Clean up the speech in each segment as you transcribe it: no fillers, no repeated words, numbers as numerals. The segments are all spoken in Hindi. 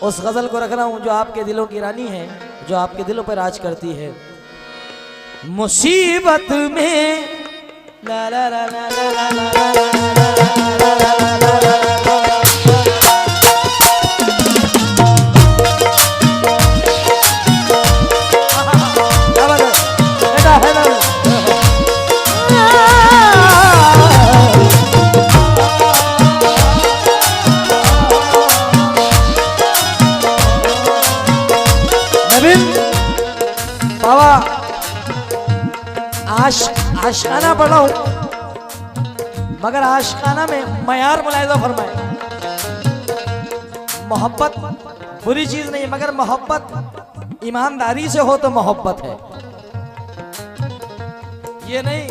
उस गजल को रख रहा हूं जो आपके दिलों की रानी है, जो आपके दिलों पर राज करती है। मुसीबत में ला ला ला ला ला ला ला बाबा आशिकाना पढ़ा हूं, मगर आशिकाना में मयार मुलाहिजा फरमाए। मोहब्बत बुरी चीज नहीं, मगर मोहब्बत ईमानदारी से हो तो मोहब्बत है। ये नहीं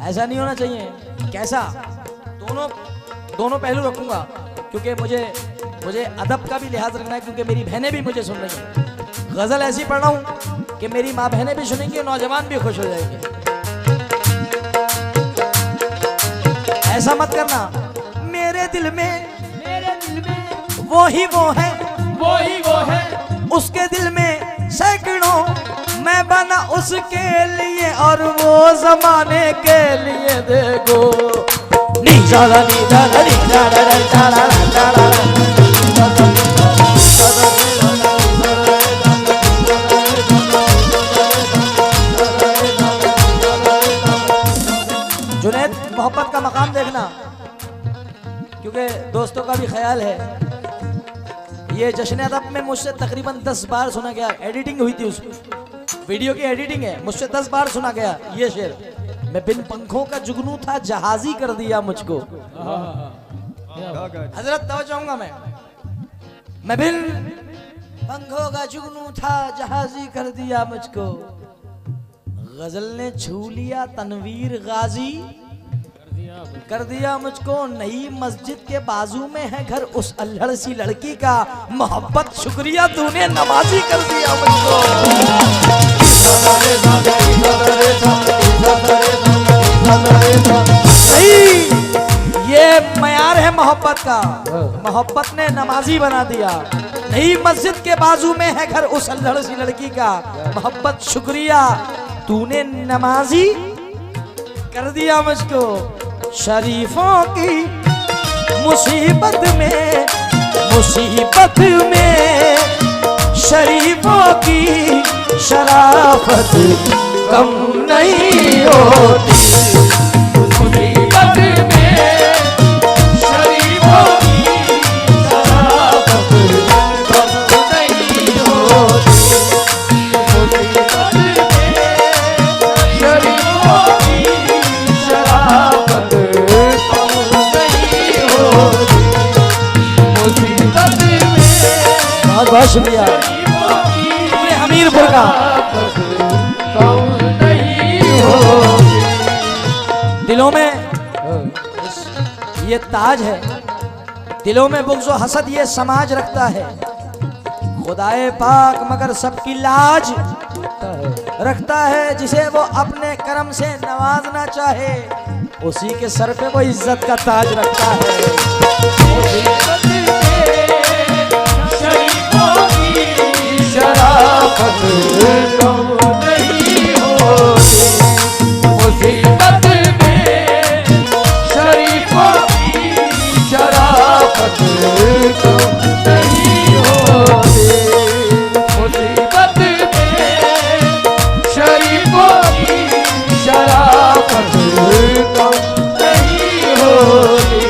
ऐसा नहीं होना चाहिए। कैसा? दोनों पहलू रखूंगा, क्योंकि मुझे अदब का भी लिहाज रखना है, क्योंकि मेरी बहनें भी मुझे सुन रही हैं। गजल ऐसी पढ़ रहा हूं कि मेरी माँ बहनें भी सुनेंगी, नौजवान भी खुश हो जाएंगे। ऐसा मत करना। मेरे दिल में वो ही वो है, उसके दिल में सैकड़ों मैं बना उसके लिए, और वो जमाने के लिए देखो। जुनैद, मोहब्बत का मकाम देखना, क्योंकि दोस्तों का भी ख्याल है। ये जश्न अदब में मुझसे तकरीबन 10 बार सुना गया। एडिटिंग हुई थी, उस वीडियो की एडिटिंग है, मुझसे 10 बार सुना गया ये शेर। मैं बिन पंखों का जुगनू था, जहाजी कर दिया मुझको। हजरत तवज्जो चाहूंगा मैं बिन पंखों का जुगनू था, जहाजी कर दिया मुझको। गजल ने छू लिया तनवीर गाजी, कर दिया मुझको। नई मस्जिद के बाजू में है घर उस अल्हड़ सी लड़की का, मोहब्बत शुक्रिया तूने नमाजी कर दिया मुझको। ये मयार है मोहब्बत का। मोहब्बत ने नमाजी बना दिया। नई मस्जिद के बाजू में है घर उस अल्हड़ सी लड़की का, मोहब्बत शुक्रिया तूने नमाजी कर दिया मुझको। शरीफों की मुसीबत में शरीफों की शराफत कम नहीं होती। मुसीबत में शरीफों की शराफत कम नहीं होती। बहुत शुक्रिया पूरे हमीरपुर का। दिलों में ये ताज है, दिलों में बुग़्ज़ व हसद ये समाज रखता है। खुदाए पाक मगर सबकी लाज रखता है। जिसे वो अपने करम से नवाजना चाहे, उसी के सर पे वो इज्जत का ताज रखता है। शराफत कम नहीं होती। मुसीबत में शरीफों की शराफत कम नहीं होती। मुसीबत में शरीफों की शराफत कम नहीं होती।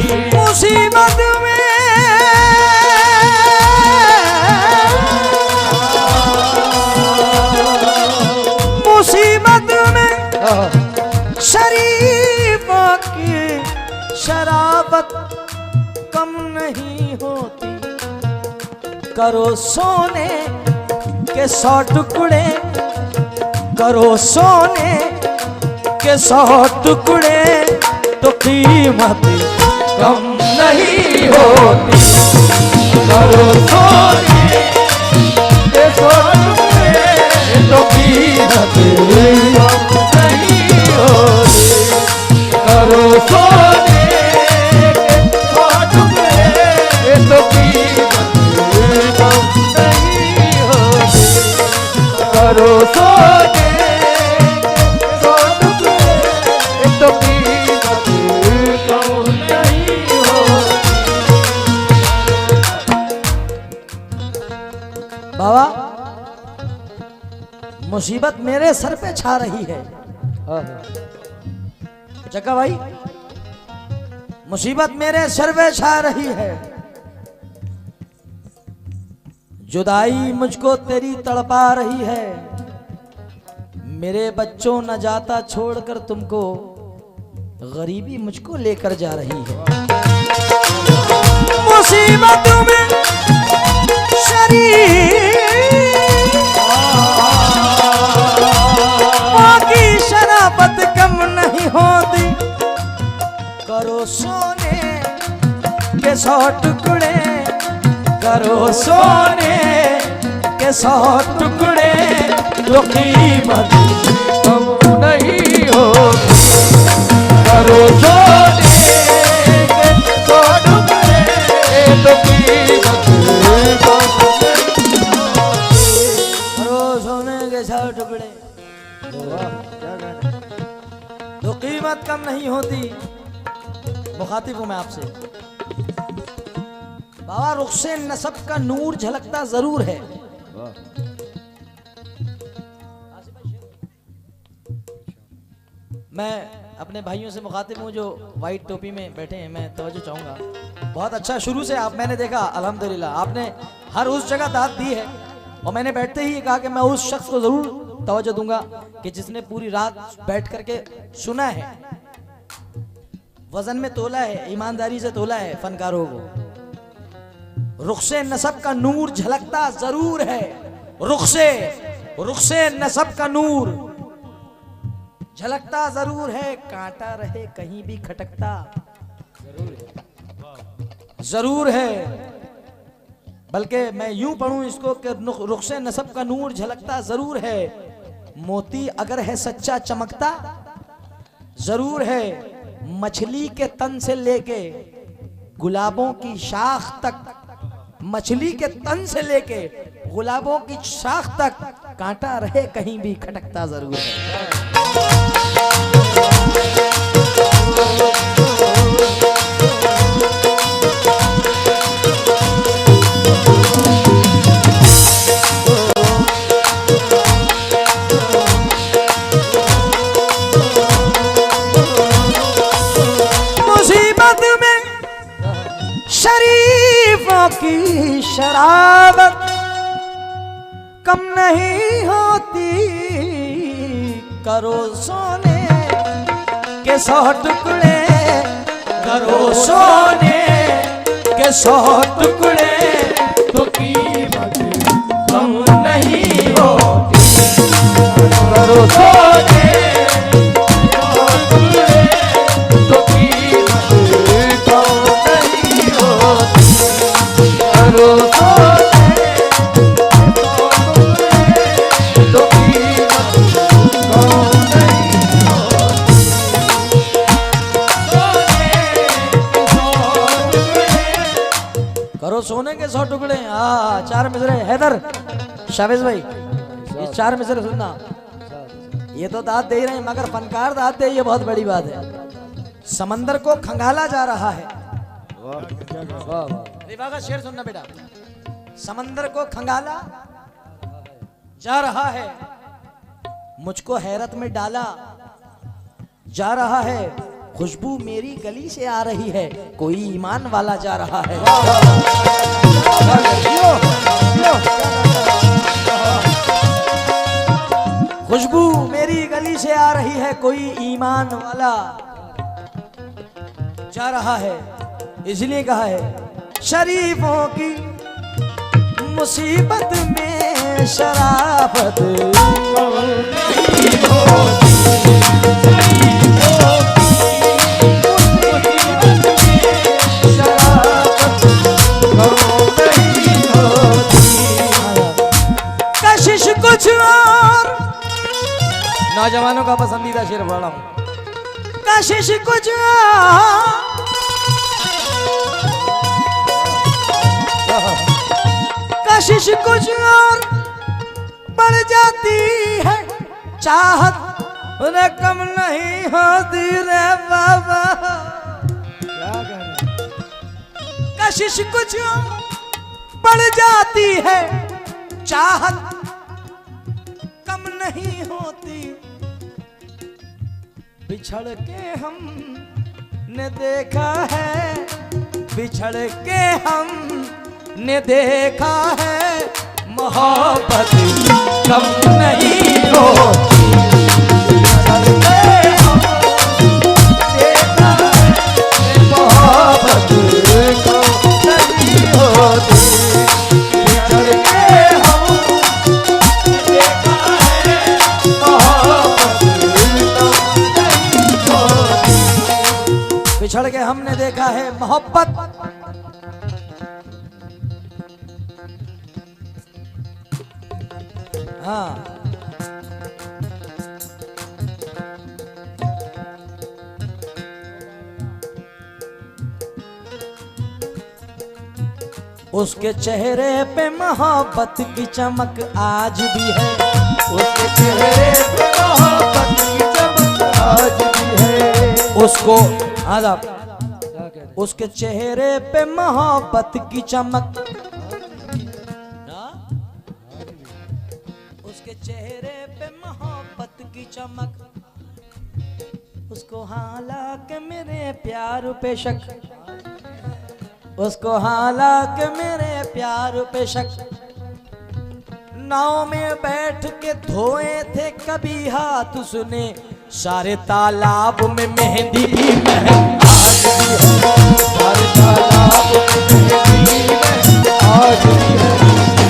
मुसीबत शरीफों की शराबत कम नहीं होती। करो सोने के 100 टुकड़े, करो सोने के 100 टुकड़े, तो कीमत कम नहीं होती। करो सोने के 100 टुकड़े, तो कीमत कम नहीं होती। करो सोने के 100 टुकड़े, करो सोने सौ टुकड़े तो कीमत कम नहीं होती। बाबा मुसीबत मेरे सर पे छा रही है। चक्का भाई मुसीबत मेरे सर पे छा रही है। जुदाई मुझको तेरी तड़पा रही है। मेरे बच्चों न जाता छोड़कर तुमको, गरीबी मुझको लेकर जा रही है। मुसीबत में शरीर की शराबत कम नहीं होती। करो सोने के 100 टुकड़े, करो सोने के 100 टुकड़े तो कीमत कम नहीं होती। करो सोने के 100 टुकड़े तो कीमत कम नहीं होती। करो सोने के 100 टुकड़े तो कीमत कम नहीं होती। मुखातिब हूं मैं आपसे। बाबा रुख़्से नसब का नूर झलकता जरूर है। मैं अपने भाइयों से मुखातिब हूं जो वाइट टोपी में बैठे हैं। मैं तवज्जो चाहूंगा। बहुत अच्छा शुरू से आप मैंने देखा अल्हम्दुलिल्लाह आपने हर उस जगह दाद दी है और मैंने बैठते ही कहा कि मैं उस शख्स को जरूर तवज्जो दूंगा कि जिसने पूरी रात बैठ करके सुना है, वजन में तोला है, ईमानदारी से तोला है फनकारों को। रुख़्से नसब का नूर झलकता जरूर है। रुख़्से नसब का नूर झलकता जरूर है। कांटा रहे कहीं भी खटकता जरूर है। बल्कि मैं यूं पढ़ूं इसको कि रुख़्से नसब का नूर झलकता जरूर है। मोती अगर है सच्चा चमकता जरूर है। मछली के तन से लेके गुलाबों की शाख तक, मछली के तन से लेके गुलाबों की शाख तक कांटा रहे कहीं भी खटकता जरूर है। मुसीबत में शरीफों की शराबत कम नहीं होती। करो सोने के 100 टुकड़े, करो सोने के 100 टुकड़े तो कीमत कम नहीं होती। करो सोने के 100 टुकड़े तो कीमत कम नहीं होती। करो सोने के 100 टुकड़े तो कीमत कम नहीं होती। करो सोने के 100 टुकड़े। हाँ 4 मिसरे हैदर शावेज भाई, ये 4 मिसरे सुनना। ये तो दाद दे रहे हैं मगर फनकार दाद दे, ये बहुत बड़ी बात है। समंदर को खंगाला जा रहा है। रिवा का शेर सुनना बेटा। समंदर को खंगाला जा रहा है, मुझको हैरत में डाला जा रहा है। खुशबू मेरी गली से आ रही है, कोई ईमान वाला जा रहा है। खुशबू मेरी गली से आ रही है, कोई ईमान वाला जा रहा है। इसलिए कहा है शरीफों की मुसीबत में शराफत कशिश कुछ और। नौजवानों का पसंदीदा शेर पढ़ रहा हूं। कशिश कुछ और, कशिश कुछ और बढ़ जाती है चाहत उन्हें कम नहीं होती रे बाबा। कशिश कुछ बढ़ जाती है चाहत कम नहीं होती। बिछड़ के हम ने देखा है, बिछड़ के हम ने देखा है, मोहब्बत कम नहीं होती। बिछड़ के हम देखा है, मोहब्बत कम नहीं होती। बिछड़ के हम देखा है, मोहब्बत कम नहीं होती। बिछड़ के हमने देखा है मोहब्बत हाँ उसके चेहरे पे मोहब्बत की चमक आज भी है। उसके चेहरे पे मोहब्बत की चमक आज भी है। उसको उसके चेहरे पे मोहब्बत की चमक, उसके चेहरे पे मोहब्बत की चमक, उसको हालांकि मेरे प्यार पे शक, उसको हालांकि मेरे प्यार पे शक। नाव में बैठ के धोए थे कभी हाथ उसने, सारे तालाब में मेहंदी की महक आज भी है। सारे तालाब में मेहंदी की महक आज भी है।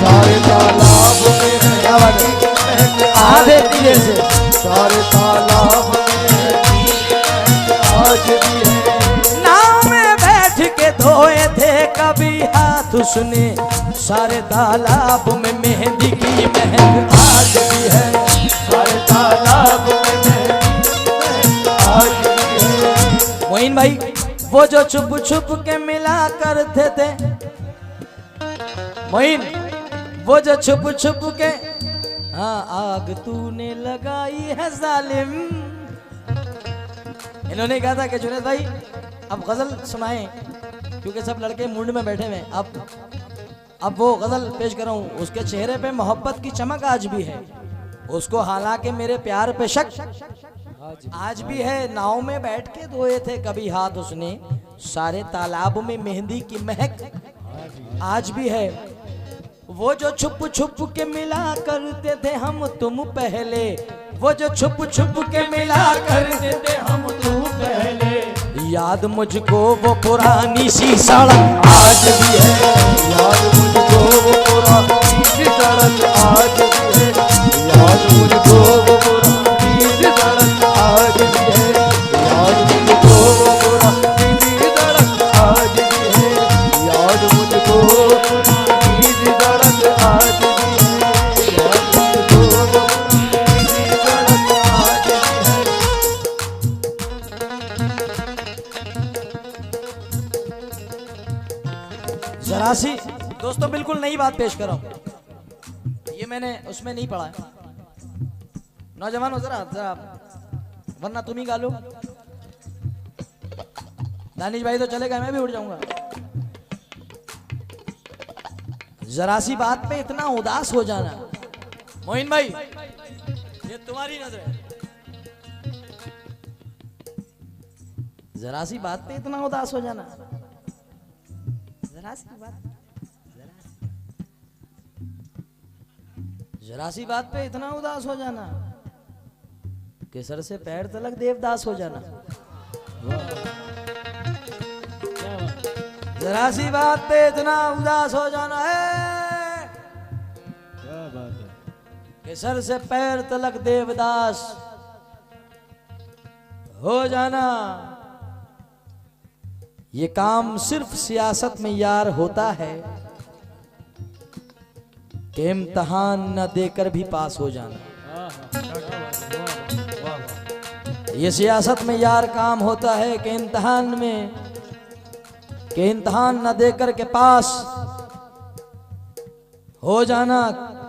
सारे तालाब में मेहंदी की महक आधे धीरे से, सारे तालाब में मेहंदी की महक आज भी है। नाव में बैठ के धोए थे कभी हाथ उसने, सारे तालाब में मेहंदी की महक आज भी है। सारे तालाब में मेहंदी की महक आज भी है। मोइन भाई वो जो छुप छुप के मिला करते थे, मोइन वो जो छुप छुप के, हाँ आग तूने लगाई है जालिम। इन्होंने कहा था कि जुनैद भाई अब गजल सुनाएं क्योंकि सब लड़के मूड में बैठे हुए। अब वो गजल पेश कर रहा हूं। उसके चेहरे पे मोहब्बत की चमक आज भी है, उसको हालांकि मेरे प्यार पे शक आज भी है। नाव में बैठ के धोए थे कभी हाथ उसने, सारे तालाब में मेहंदी की महक आज भी है। वो जो छुप छुप के मिला करते थे हम तुम पहले, वो जो छुप छुप के मिला करते थे हम तुम पहले, याद मुझको वो पुरानी सी सड़क आज भी है। याद मुझको वो पुरानी सी सड़क आज भी है। याद मुझको वो पुरानी सी सड़क आज भी है। याद मुझको वो पुरानी सी सड़क आज भी है। याद मुझको पुरानी सी सड़क आज भी है। याद मुझको पुरानी सी सड़क आज भी है। जरा सी दोस्तों बिल्कुल नई बात पेश कर रहा हूं, ये मैंने उसमें नहीं पढ़ा है। नौजवान हो जरा वरना तुम ही गा लो। दानिश भाई तो चलेगा, मैं भी उठ जाऊंगा। जरा सी बात पे इतना उदास हो जाना, मोइन भाई ये तुम्हारी नजर है। जरा सी बात पे इतना उदास हो जाना, जरा सी बात पे इतना उदास हो जाना कि सर से पैर तलक देवदास हो जाना। जरा सी बात पे इतना उदास हो जाना है, क्या बात है, कि सर से पैर तलक देवदास हो जाना। ये काम सिर्फ सियासत में यार होता है कि इम्तिहान न देकर भी पास हो जाना। ये सियासत में यार काम होता है कि इम्तिहान न देकर के पास हो जाना।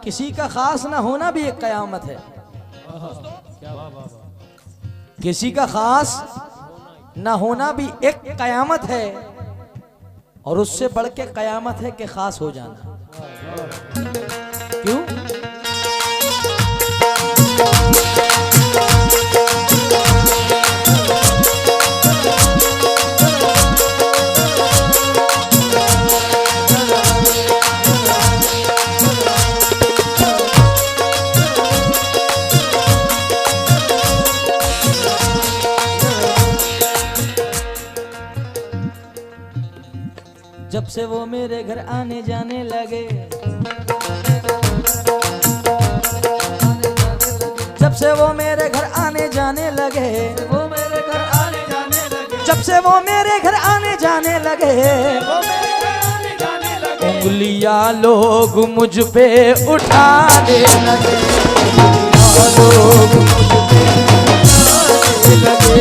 किसी का खास ना होना भी एक कयामत है। किसी का खास ना होना भी एक कयामत है, और उससे बढ़ के कयामत है कि खास हो जाना। क्यों? जब से वो मेरे घर आने जाने लगे, जब से वो मेरे घर आने जाने लगे, वो मेरे घर आने जाने लगे, जब से वो मेरे घर आने जाने लगे, वो मेरे घर आने जाने लगे, उंगलियां लोग मुझ पे उठाने लगे, उंगलियां लोग मुझ पे उठाने लगे,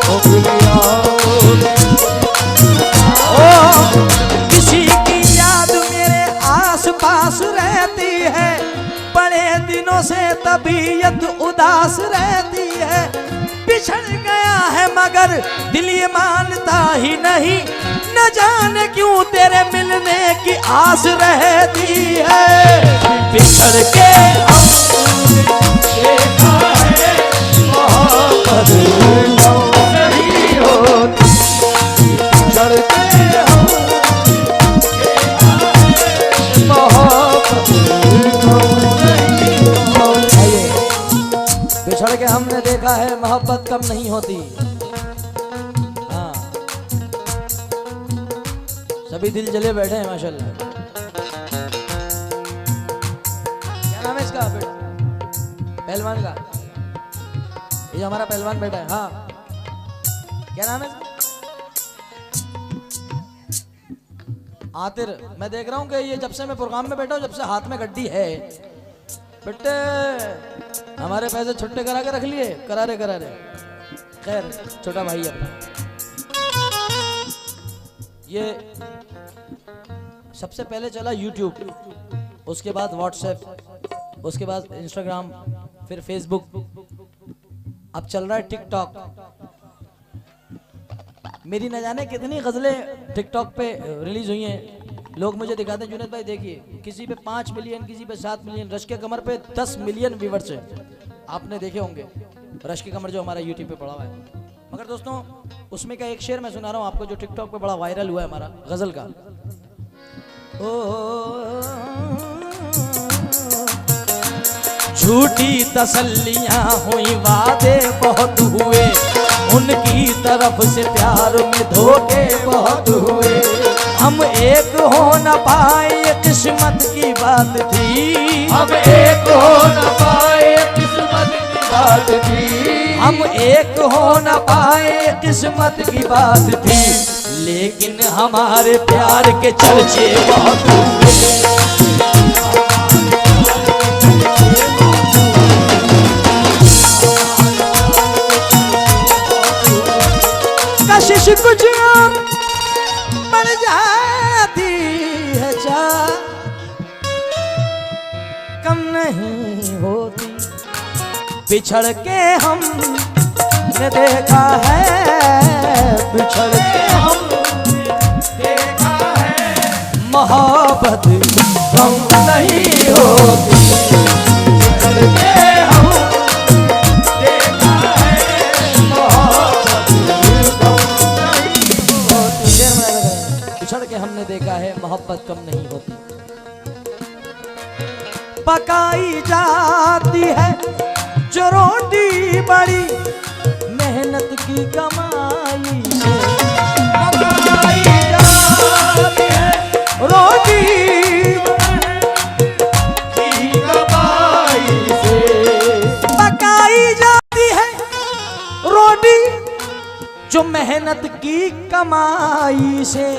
उंगलियां। किसी की याद मेरे आस पास रहती है, बड़े दिनों से तबीयत उदास रहती है, बिछड़ गया है मगर दिल ये मानता ही नहीं, न जाने क्यों तेरे मिलने की आस रहती है। बिछड़ के देखा है मोहब्बत नहीं होती, बिछड़ के बिछड़ के हमने देखा है मोहब्बत कम नहीं होती। हाँ, सभी दिल जले बैठे हैं माशाल्लाह। क्या नाम है इसका बेटा? पहलवान का, ये जो हमारा पहलवान बेटा है। हाँ, क्या नाम है इसका? आतिर। मैं देख रहा हूँ कि ये जब से मैं प्रोग्राम में बैठा हूँ, जब से हाथ में गड्डी है, बेटे हमारे पैसे छुट्टे करा के रख लिए, करारे करारे। खैर, छोटा भाई अपना। ये सबसे पहले चला YouTube, उसके बाद व्हाट्सएप, उसके बाद इंस्टाग्राम, फिर फेसबुक, अब चल रहा है टिकटॉक। मेरी न जाने कितनी गजलें टिकटॉक पे रिलीज हुई हैं। लोग मुझे दिखाते हैं, जुनैद भाई देखिए, किसी पे 5 मिलियन, किसी पे 7 मिलियन, रश के कमर पे 10 मिलियन व्यूवर्स हैं। आपने देखे होंगे रश के कमर जो हमारा यूट्यूब पे पड़ा हुआ है। मगर दोस्तों, उसमें का एक शेर मैं सुना रहा हूँ आपको, जो टिकटॉक पे बड़ा वायरल हुआ है हमारा, गजल का। झूठी तसल्लियां हुई, वादे बहुत हुए, उनकी तरफ से प्यार में धोखे बहुत हुए, हम एक हो न पाए किस्मत की बात थी, हम एक हो न पाए किस्मत की बात थी, हम एक हो न पाए किस्मत की बात थी, लेकिन हमारे प्यार के चर्चे बहुत हुए। कशिश कुछ और बढ़ जाती है, चाह कम नहीं होती, बिछड़ के हमने देखा है, बिछड़ के हमने देखा है मोहब्बत कम नहीं होती, बिछड़ के हम देखा है मोहब्बत बिछड़ के हमने देखा है, मोहब्बत कम नहीं होती, पकाई जाती है जो रोटी बड़ी मेहनत की कमाई से, पकाई जाती है रोटी की कमाई से, पकाई जाती है रोटी जो मेहनत की कमाई से,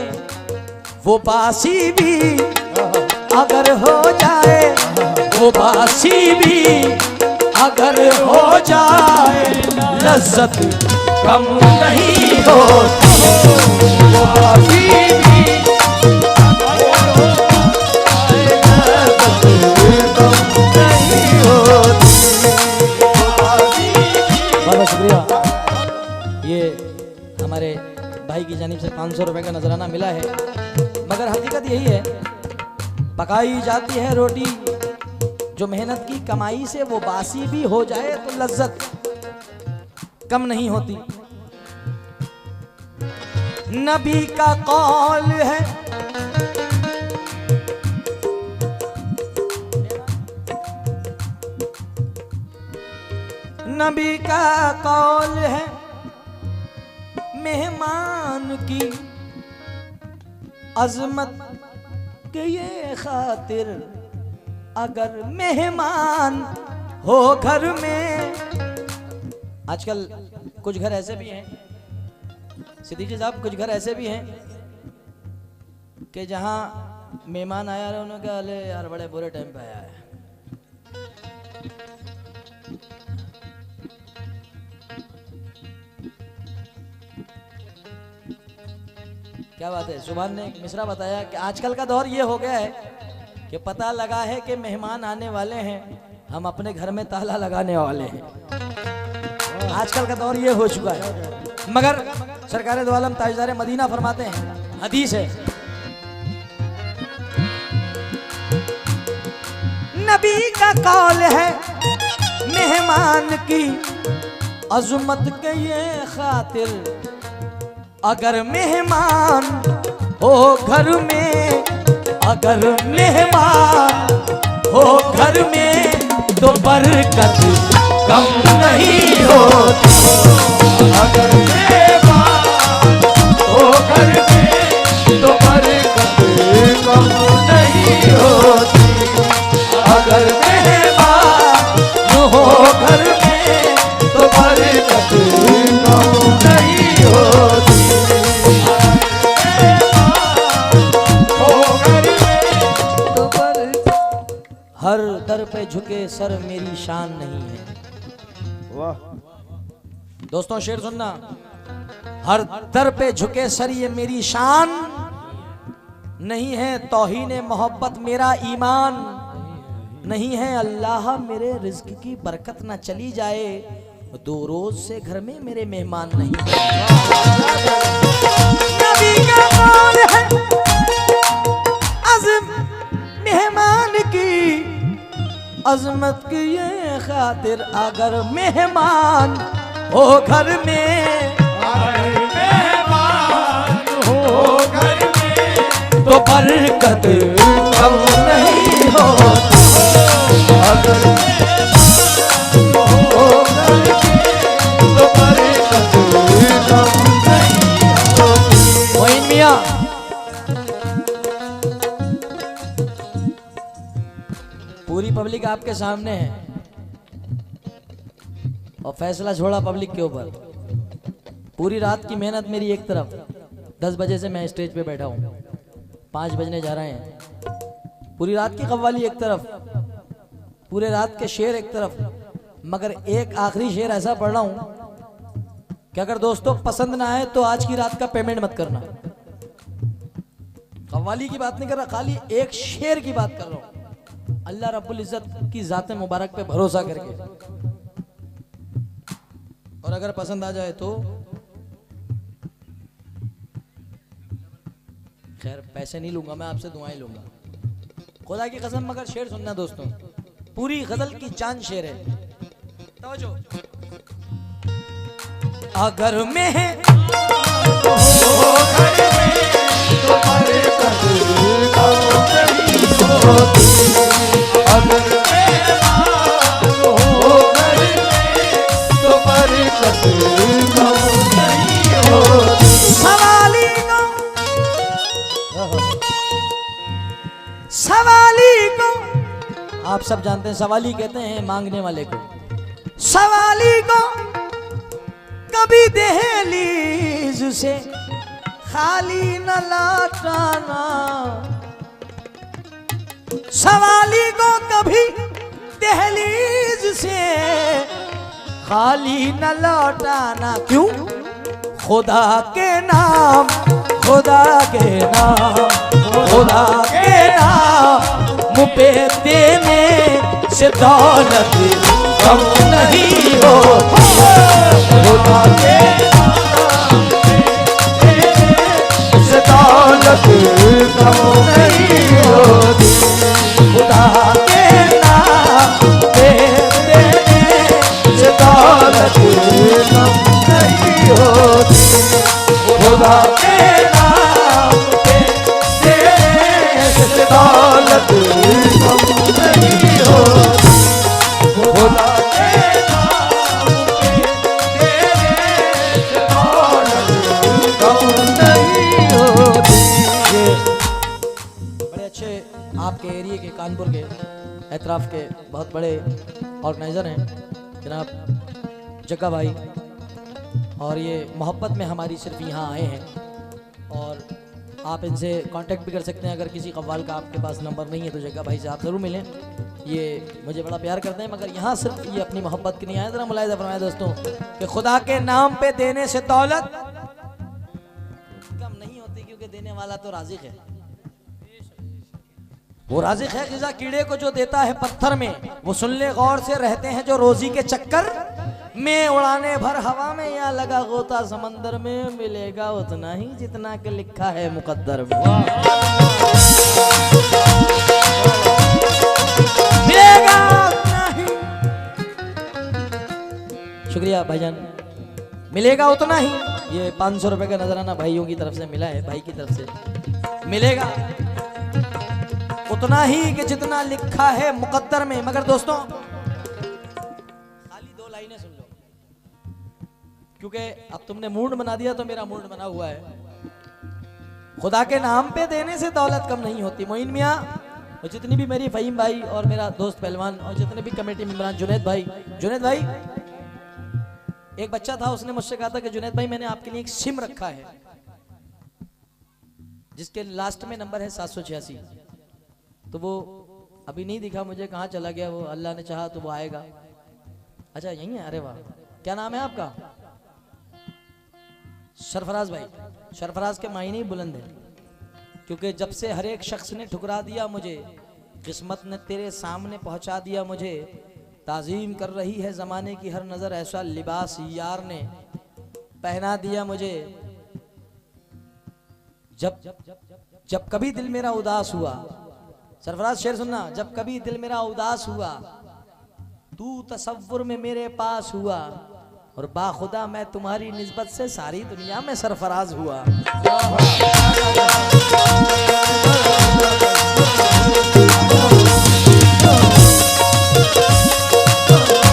वो बासी भी अगर हो जाए, वो बासी भी अगर हो जाए, लज्जत कम नहीं होती, वो बासी भी अगर हो जाए, लज्जत कम 500 रुपए का नजराना मिला है, मगर हकीकत यही है, पकाई जाती है रोटी जो मेहनत की कमाई से वो बासी भी हो जाए तो लज्जत कम नहीं होती। नबी का कौल है, नबी का कौल है, मेहमान की अजमत के ये खातिर अगर मेहमान हो घर में। आजकल कुछ घर ऐसे भी हैं सिद्दीकी साहब, कुछ घर ऐसे भी हैं कि जहां मेहमान आया है उन्होंने कहा अरे यार बड़े बुरे टाइम पे आया है। क्या बात है, सुभान ने एक मिसरा बताया कि आजकल का दौर ये हो गया है कि पता लगा है कि मेहमान आने वाले हैं, हम अपने घर में ताला लगाने वाले हैं। आजकल का दौर ये हो चुका है। मगर सरकार दो आलम ताजदार मदीना फरमाते हैं, हदीस है, नबी का कौल है, मेहमान की अजमत के ये खातिर अगर मेहमान हो घर में, अगर मेहमान हो घर में तो बरकत कम नहीं होती। अगर मेहमान हो घर में तो बरकत कम नहीं होती। अगर मेहमान हो घर में तो बरकत कम नहीं होती। हर दर पे झुके सर मेरी शान नहीं है। वाह दोस्तों शेर सुनना, हर दर पे झुके सर ये मेरी शान नहीं है, तौहीन मोहब्बत मेरा ईमान नहीं है। अल्लाह मेरे रिज्क की बरकत ना चली जाए, 2 रोज से घर में मेरे मेहमान नहीं है। नबी का कौल है, अज़म मेहमान की अजमत की ये खातिर अगर मेहमान हो घर में, अगर मेहमान हो घर में तो बरकत कम नहीं होती। अगर मेहमान हो घर में तो बरकत कम नहीं होती। वही मियां पूरी पब्लिक आपके सामने है और फैसला छोड़ा पब्लिक के ऊपर। पूरी रात की मेहनत मेरी एक तरफ, 10 बजे से मैं स्टेज पे बैठा हूँ, 5 बजने जा रहे हैं। पूरी रात की कव्वाली एक तरफ, पूरे रात के शेर एक तरफ, मगर एक आखिरी शेर ऐसा पढ़ रहा हूँ कि अगर दोस्तों पसंद ना आए तो आज की रात का पेमेंट मत करना। कव्वाली की बात नहीं कर रहा, खाली एक शेर की बात कर रहा हूँ, अल्लाह रब्बुल इज्जत की जात मुबारक पे भरोसा करके। और अगर पसंद आ जाए तो खैर पैसे नहीं लूंगा मैं आपसे, दुआएं लूंगा खुदा की कसम। मगर शेर सुनना दोस्तों, पूरी गजल की चांद शेर है, तवज्जो। अगर मैं हो घर में तो बरकत कम नहीं होती। अगर मेहमान हो घर में तो बरकत कम नहीं होती। सवाली को, सवाली को आप सब जानते हैं, सवाली कहते हैं मांगने वाले को। सवाली को कभी दहलीज से खाली न लौटाना, सवाली को कभी दहलीज से खाली न लौटाना। क्यों? खुदा के नाम, खुदा के नाम, खुदा के नाम पे देने से दौलत कम नहीं होती। खुदा के दौलत कम नहीं होती। खुदा के नाम पे देने से दौलत कम नहीं होती। खुदा के नाम पे देने से दौलत कम नहीं होती। खुदा के नाम पे देने से दौलत कम नहीं होती। ये बड़े अच्छे आपके एरिया के कानपुर के एतराफ़ के बहुत बड़े ऑर्गेनाइज़र हैं जनाब जग्गा भाई, और ये मोहब्बत में हमारी सिर्फ यहाँ आए हैं। और आप इनसे कांटेक्ट भी कर सकते हैं, अगर किसी कव्वाल का आपके पास नंबर नहीं है तो जग्गा भाई से आप ज़रूर मिलें। ये मुझे बड़ा प्यार करते हैं, मगर यहाँ सिर्फ ये अपनी मोहब्बत के नहीं आए। ज़रा मुलाहिज़ा फरमाएं दोस्तों कि खुदा के नाम पे देने से दौलत कम नहीं होती, क्योंकि देने वाला तो राज़िक है। वो राज़िक है ग़िज़ा कीड़े को जो देता है पत्थर में, वो सुन ले गौर से रहते हैं जो रोजी के चक्कर में। उड़ाने भर हवा में या लगा गोता समंदर में, मिलेगा उतना ही जितना कि लिखा है मुकद्दर में। मिलेगा उतना ही, शुक्रिया भाईजान, मिलेगा उतना ही। ये 500 रुपए का नजराना भाइयों की तरफ से मिला है, भाई की तरफ से। मिलेगा उतना ही कि जितना लिखा है मुकद्दर में। मगर दोस्तों खाली 2 लाइनें सुन लो, क्योंकि अब तुमने मूड बना दिया तो मेरा मूड बना हुआ है। खुदा के नाम पे देने से दौलत कम नहीं होती। मोइन मियाँ और जितनी भी मेरी फ़हीम भाई और मेरा दोस्त पहलवान और जितने भी कमेटी मेंबरान, जुनैद भाई एक बच्चा था, उसने मुझसे कहा था कि जुनैद भाई मैंने आपके लिए एक सिम रखा है जिसके लास्ट में नंबर है 786। तो वो अभी नहीं दिखा मुझे, कहाँ चला गया वो, अल्लाह ने चाहा तो वो आएगा। अच्छा यही है, अरे वाह, क्या नाम है आपका? सरफराज भाई। सरफराज के मायने ही बुलंद है, क्योंकि जब से हर एक शख्स ने ठुकरा दिया मुझे, किस्मत ने तेरे सामने पहुंचा दिया मुझे। ताज़ीम कर रही है ज़माने की हर नज़र, ऐसा लिबास यार ने पहना दिया मुझे। जब कभी दिल मेरा उदास हुआ, सरफराज शेर सुनना, जब कभी दिल मेरा उदास हुआ तू तसव्वुर में मेरे पास हुआ, और बाखुदा मैं तुम्हारी निस्बत से सारी दुनिया में सरफराज हुआ।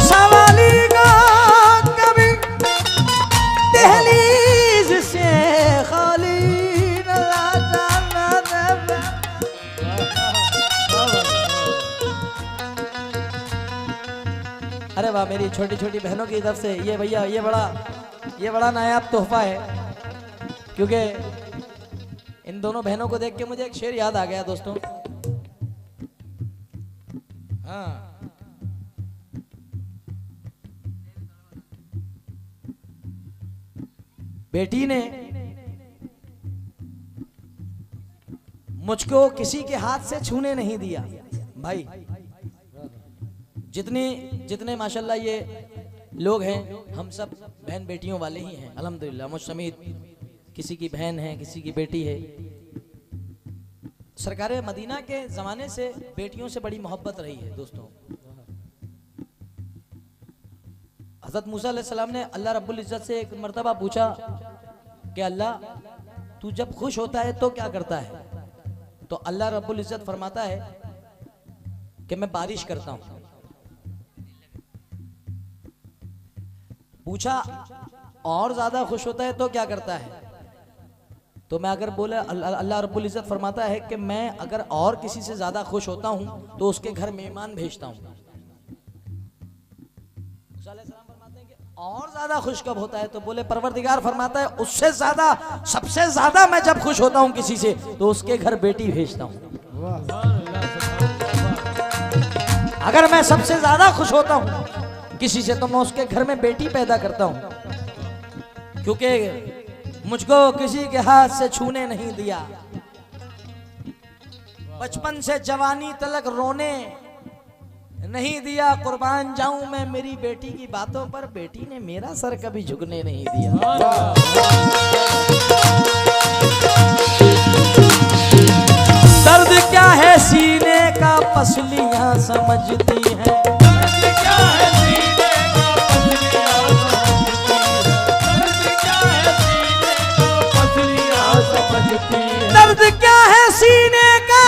सवाली का कभी दहलीज से खाली अरे वाह, मेरी छोटी छोटी बहनों की तरफ से ये भैया ये बड़ा नायाब तोहफा है, क्योंकि इन दोनों बहनों को देख के मुझे एक शेर याद आ गया दोस्तों। हाँ, बेटी ने मुझको किसी के हाथ से छूने नहीं दिया। भाई जितने माशाल्लाह ये लोग हैं, हम सब बहन बेटियों वाले ही हैं अल्हम्दुलिल्लाह। मुझ समेत किसी की बहन है, किसी की बेटी है। सरकार मदीना के ज़माने से बेटियों से बड़ी मोहब्बत रही है दोस्तों। हज़रत मूसा अलैहिस्सलाम ने अल्लाह रब्बुल इज़्ज़त से एक मर्तबा पूछा कि अल्लाह तू जब खुश होता है तो क्या करता है? तो अल्लाह रब्बुल इज़्ज़त फरमाता है कि मैं बारिश करता हूँ। पूछा और ज्यादा खुश होता है तो क्या करता है? तो मैं अगर बोले, अल्लाह रब्बुल इज़्ज़त फरमाता है कि मैं अगर और किसी से ज्यादा खुश होता हूं तो उसके घर मेहमान भेजता हूं। फरमाते हैं कि और ज्यादा खुश कब होता है? तो बोले परवरदिगार फरमाता है उससे ज्यादा, सबसे ज्यादा मैं जब खुश होता हूं किसी से तो उसके घर बेटी भेजता हूं। अगर मैं सबसे ज्यादा खुश होता हूं किसी से तो मैं उसके घर में बेटी पैदा करता हूं, क्योंकि मुझको किसी के हाथ से छूने नहीं दिया। बचपन से जवानी तलक रोने नहीं दिया। कुर्बान जाऊं मैं मेरी बेटी की बातों पर, बेटी ने मेरा सर कभी झुकने नहीं दिया। पसलियां समझती हैं। दर्द क्या है सीने का पसलियां समझती है। दर्द क्या है सीने का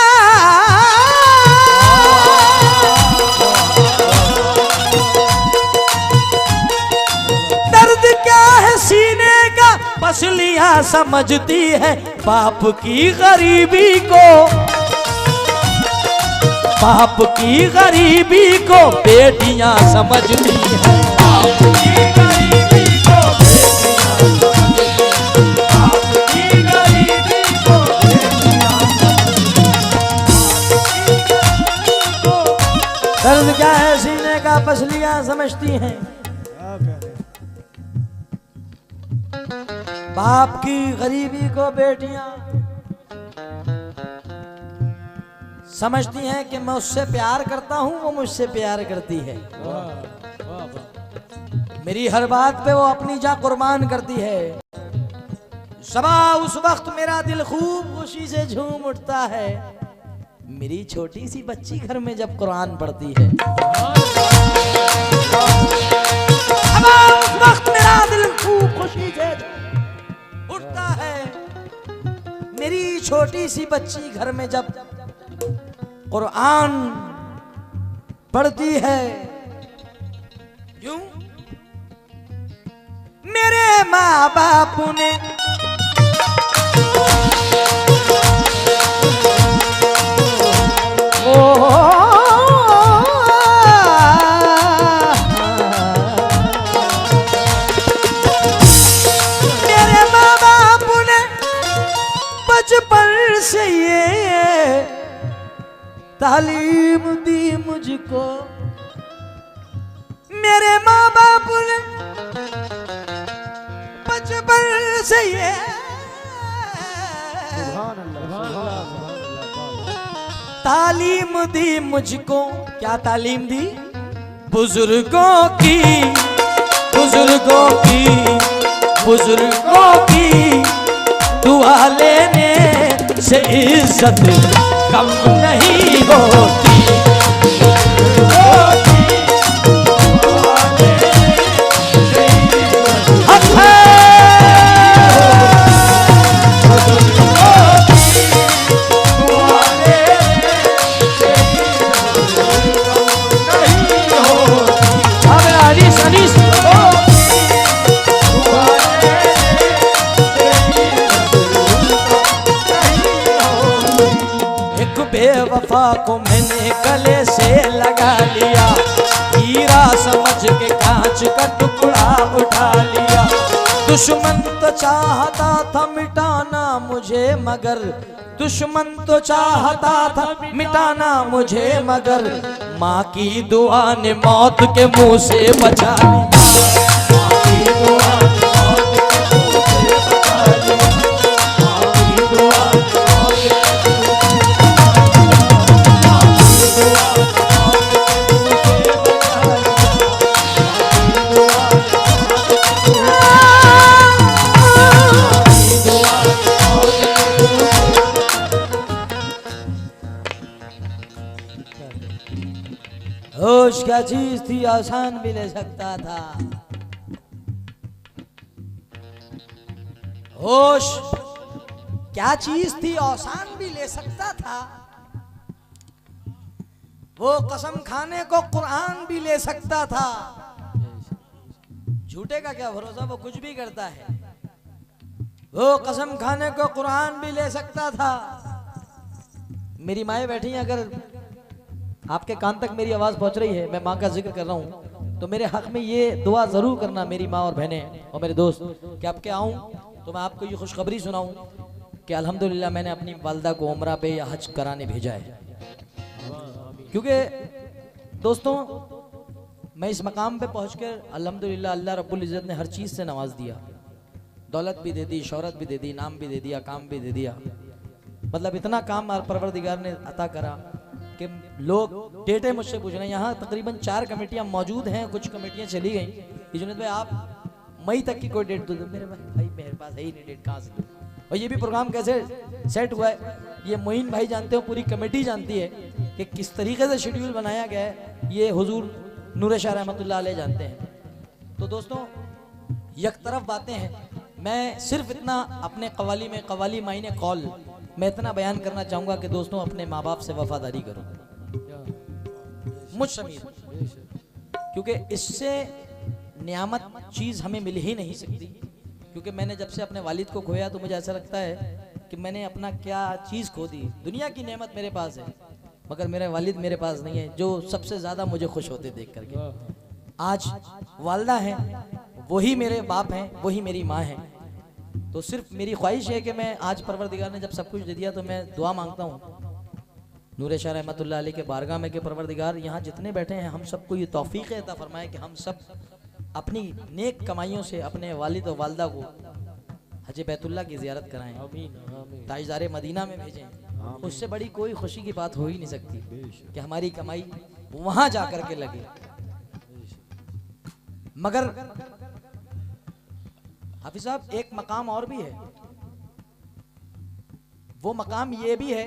दर्द क्या है सीने का पसलियां समझती है। बाप की गरीबी को बाप की गरीबी को बेटियां समझती हैं। बाप की गरीबी को बेटियां दर्द क्या है सीने का पसलियां समझती हैं। बाप की गरीबी को बेटियां समझती हैं कि मैं उससे प्यार करता हूं, वो मुझसे प्यार करती है। मेरी हर बात पे वो अपनी जान कुर्बान करती है। सबा उस वक्त मेरा दिल खूब खुशी से झूम उठता है, मेरी छोटी सी बच्ची घर में जब कुरान पढ़ती है। सबा उस वक्त मेरा दिल खूब खुशी से उठता है, मेरी छोटी सी बच्ची घर में जब कुरान पढ़ती है। क्यों? मेरे माँ बाप ने मेरे माँ बाप ने बचपन से ये तालीम दी मुझको। मेरे माँ बाप ने बचपन से ये तालीम दी मुझको। क्या तालीम दी? बुजुर्गों की बुजुर्गों की बुजुर्गों की दुआ लेने से इज्जत कम नहीं होती। बेवफा को मैंने गले से लगा लिया, हीरा समझ के कांच का टुकड़ा उठा लिया। दुश्मन तो चाहता था मिटाना मुझे मगर दुश्मन तो चाहता था मिटाना मुझे मगर माँ की दुआ ने मौत के मुंह से बचा लिया। माँ की दुआ ने मौत के मुंह से बचा लिया। माँ की दुआ ने होश क्या चीज थी आसान भी ले सकता था। होश क्या चीज थी आसान भी ले सकता था। वो कसम खाने को कुरान भी ले सकता था। झूठे का क्या भरोसा, वो कुछ भी करता है। वो कसम खाने को कुरान भी ले सकता था। मेरी माएँ बैठी हैं, अगर आपके कान तक मेरी आवाज पहुंच रही है, मैं माँ का जिक्र कर रहा हूँ, तो मेरे हक में ये दुआ जरूर करना मेरी माँ और बहनें और मेरे दोस्त कि आपके आऊँ तो मैं आपको ये खुशखबरी सुनाऊँ कि अल्हम्दुलिल्लाह मैंने अपनी वालदा को उम्रा पे या हज कराने भेजा है। क्योंकि दोस्तों मैं इस मकाम पे पहुंचकर अल्हम्दुलिल्लाह अल्लाह रब्बुल इज़्ज़त ने हर चीज़ से नवाज दिया। दौलत भी दे दी, शोहरत भी दे दी, नाम भी दे दिया, काम भी दे दिया। मतलब इतना काम परवरदिगार ने अता करा कि लोग डेटे मुझसे पूछ रहे हैं। यहाँ तकरीबन 4 कमेटियाँ मौजूद हैं, कुछ कमेटियाँ चली गई कि जुनैद भाई आप मई तक की कोई डेट दो। मेरे भाई मेरे पास है ही नहीं डेट, कहाँ से दूं? और ये भी प्रोग्राम कैसे सेट हुआ है ये मोइन भाई जानते हो, पूरी कमेटी जानती है कि किस तरीके से शेड्यूल बनाया गया है ये हुजूर नूर शाह रहमतुल्लाह अलैह जानते हैं। तो दोस्तों एक तरफ बातें हैं, मैं सिर्फ इतना अपने कवाली में कवाली मायने कौल मैं इतना बयान करना चाहूँगा कि दोस्तों अपने माँ बाप से वफादारी करो मुझ समीर, क्योंकि इससे नियामत चीज़ हमें मिल ही नहीं सकती। क्योंकि मैंने जब से अपने वालिद को खोया तो मुझे ऐसा लगता है कि मैंने अपना क्या चीज़ खो दी। दुनिया की नेमत मेरे पास है मगर मेरे वालिद मेरे पास नहीं है, जो सबसे ज़्यादा मुझे खुश होते देख करके। आज वालदा हैं, वही मेरे बाप हैं, वही मेरी माँ हैं। तो सिर्फ मेरी ख्वाहिश है कि मैं आज परवरदिगार ने जब सब कुछ दे दिया तो मैं दुआ मांगता हूँ नूर शाह रहमतुल्लाह अलैह के बारगाह में कि परवरदिगार यहाँ जितने बैठे हैं हम सबको ये तौफीक अता फरमाए कि हम सब अपनी नेक कमाइयों से अपने वालिद और वालदा को हज बैतुल्लाह की ज़ियारत कराएं, ताजदार मदीना में भेजें। उससे बड़ी कोई खुशी की बात हो ही नहीं सकती कि हमारी कमाई वहाँ जा कर के लगे। मगर हाफिज साहब एक मकाम और भी है, वो मकाम ये भी है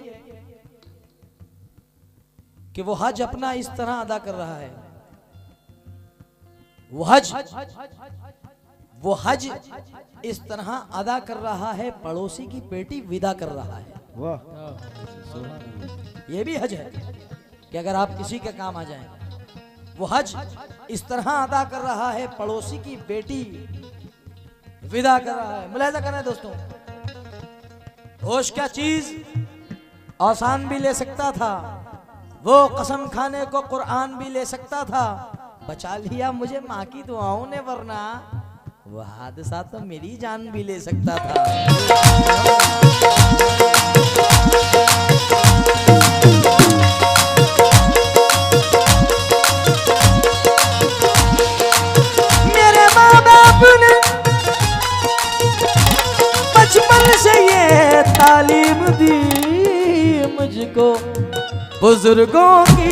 कि वो हज अपना इस तरह अदा कर रहा है, वो हज इस तरह अदा कर रहा है, पड़ोसी की बेटी विदा कर रहा है। ये भी हज है कि अगर आप किसी के काम आ जाएं, वो हज इस तरह अदा कर रहा है, पड़ोसी की बेटी विदा कर रहा है। मुलाहिजा करना दोस्तों, होश क्या चीज आसान भी ले सकता था, वो कसम खाने को कुरान भी ले सकता था, बचा लिया मुझे माँ की दुआओं ने, वरना वो हादसा तो मेरी जान भी ले सकता था। मेरे माँ बाप ने बचपन से ये तालीम दी मुझको, बुजुर्गों की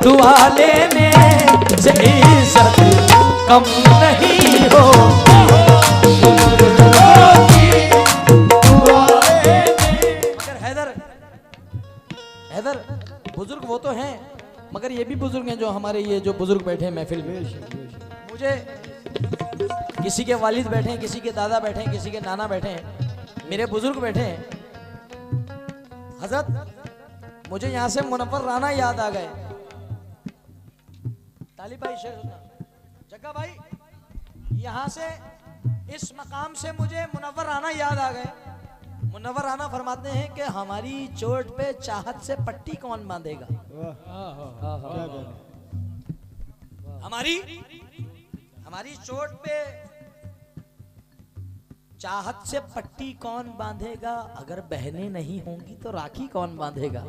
दुआ लेने से इज्जत कम नहीं हो। मगर हैदर बुजुर्ग वो तो हैं, मगर ये भी बुजुर्ग हैं जो हमारे ये जो बुजुर्ग बैठे हैं महफिल में। मुझे किसी के वालिद बैठे हैं, किसी के दादा बैठे हैं, किसी के नाना बैठे हैं, मेरे बुजुर्ग बैठे हैं। हजरत मुझे यहाँ से मुनव्वर राना याद आ गए। तालिब भाई, जग्गा भाई, यहाँ से इस मकाम से मुझे मुनव्वर राना याद आ गए। मुनव्वर राना फरमाते हैं कि हमारी चोट पे चाहत से पट्टी कौन बांधेगा। हमारी चोट पे चाहत से पट्टी कौन बांधेगा, अगर बहनें नहीं होंगी तो राखी कौन बांधेगा।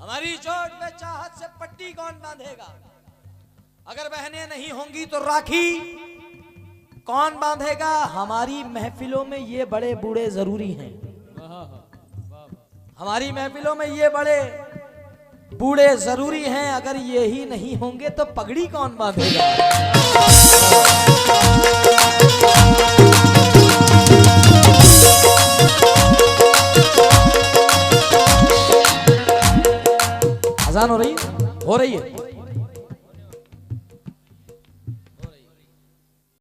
हमारी चोट पे चाहत से पट्टी कौन बांधेगा, अगर बहनें नहीं होंगी तो राखी कौन बांधेगा। हमारी महफिलों में ये बड़े बूढ़े जरूरी हैं, हमारी महफिलों में ये बड़े बूढ़े जरूरी हैं, अगर ये ही नहीं होंगे तो पगड़ी कौन बांधेगा। अजान हो रही है?